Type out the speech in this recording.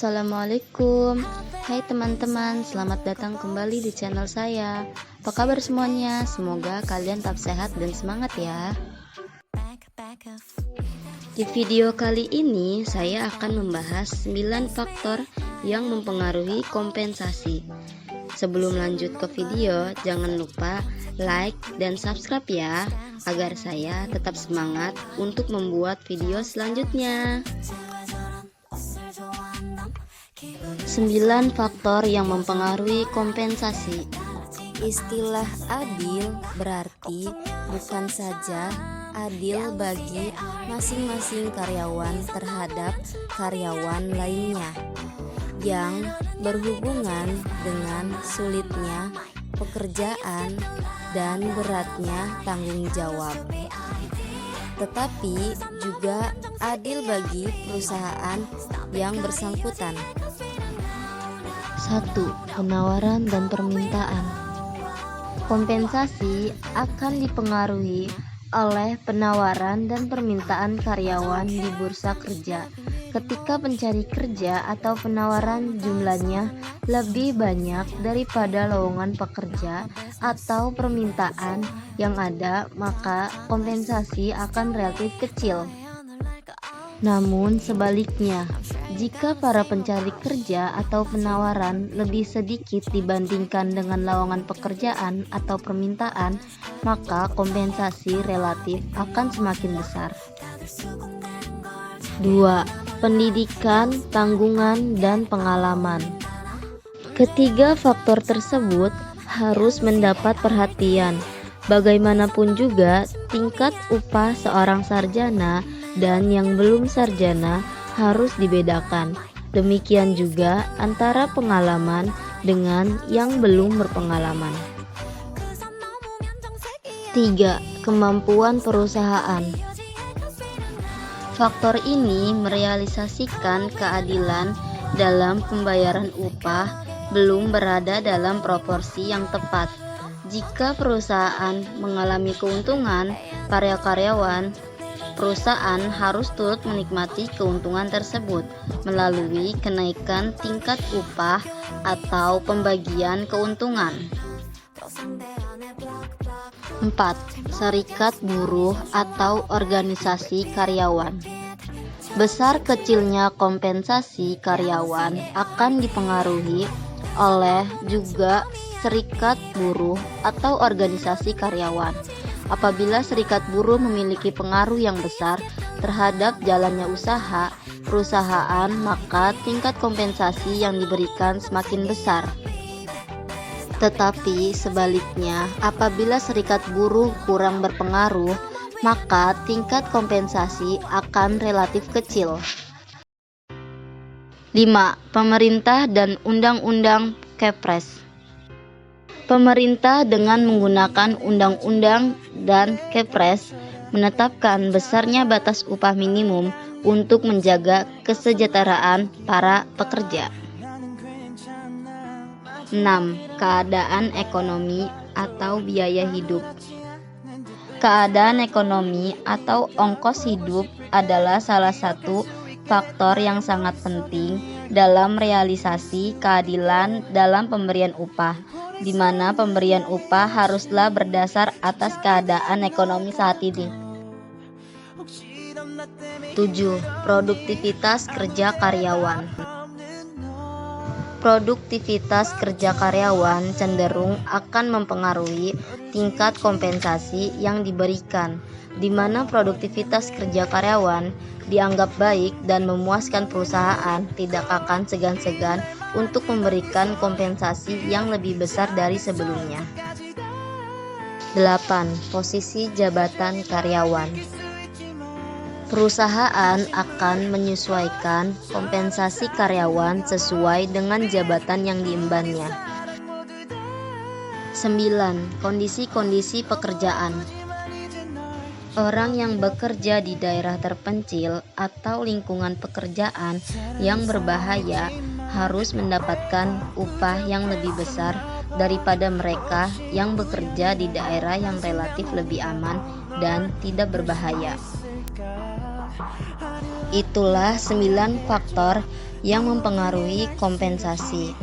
Assalamualaikum. Hai teman-teman, selamat datang kembali di channel saya. Apa kabar semuanya? Semoga kalian tetap sehat dan semangat ya. Di video kali ini saya akan membahas 9 faktor yang mempengaruhi kompensasi. Sebelum lanjut ke video, jangan lupa like dan subscribe ya, agar saya tetap semangat untuk membuat video selanjutnya. 9 faktor yang mempengaruhi kompensasi. Istilah adil berarti bukan saja adil bagi masing-masing karyawan terhadap karyawan lainnya, yang berhubungan dengan sulitnya pekerjaan dan beratnya tanggung jawab, tetapi juga adil bagi perusahaan yang bersangkutan. 1. Penawaran dan permintaan. Kompensasi akan dipengaruhi oleh penawaran dan permintaan karyawan di bursa kerja. Ketika pencari kerja atau penawaran jumlahnya lebih banyak daripada lowongan pekerja atau permintaan yang ada, maka kompensasi akan relatif kecil. Namun sebaliknya, jika para pencari kerja atau penawaran lebih sedikit dibandingkan dengan lowongan pekerjaan atau permintaan, maka kompensasi relatif akan semakin besar. 2. Pendidikan, tanggungan, dan pengalaman. Ketiga faktor tersebut harus mendapat perhatian. Bagaimanapun juga, tingkat upah seorang sarjana dan yang belum sarjana harus dibedakan. Demikian juga antara pengalaman dengan yang belum berpengalaman. 3. Kemampuan perusahaan. Faktor ini merealisasikan keadilan dalam pembayaran upah belum berada dalam proporsi yang tepat. Jika perusahaan mengalami keuntungan, para karyawan perusahaan harus turut menikmati keuntungan tersebut melalui kenaikan tingkat upah atau pembagian keuntungan. 4. Serikat buruh atau organisasi karyawan. Besar kecilnya kompensasi karyawan akan dipengaruhi oleh juga serikat buruh atau organisasi karyawan. Apabila serikat buruh memiliki pengaruh yang besar terhadap jalannya usaha perusahaan, maka tingkat kompensasi yang diberikan semakin besar. Tetapi sebaliknya, apabila serikat buruh kurang berpengaruh, maka tingkat kompensasi akan relatif kecil. 5. Pemerintah dan undang-undang Kepres. Pemerintah dengan menggunakan undang-undang dan Kepres menetapkan besarnya batas upah minimum untuk menjaga kesejahteraan para pekerja. 6. Keadaan ekonomi atau biaya hidup. Keadaan ekonomi atau ongkos hidup adalah salah satu faktor yang sangat penting dalam realisasi keadilan dalam pemberian upah, di mana pemberian upah haruslah berdasar atas keadaan ekonomi saat ini. 7. Produktivitas kerja karyawan. Produktivitas kerja karyawan cenderung akan mempengaruhi tingkat kompensasi yang diberikan, di mana produktivitas kerja karyawan dianggap baik dan memuaskan perusahaan tidak akan segan-segan untuk memberikan kompensasi yang lebih besar dari sebelumnya. 8. Posisi jabatan karyawan. Perusahaan akan menyesuaikan kompensasi karyawan sesuai dengan jabatan yang diembannya. 9. Kondisi-kondisi pekerjaan. Orang yang bekerja di daerah terpencil atau lingkungan pekerjaan yang berbahaya harus mendapatkan upah yang lebih besar daripada mereka yang bekerja di daerah yang relatif lebih aman dan tidak berbahaya. Itulah 9 faktor yang mempengaruhi kompensasi.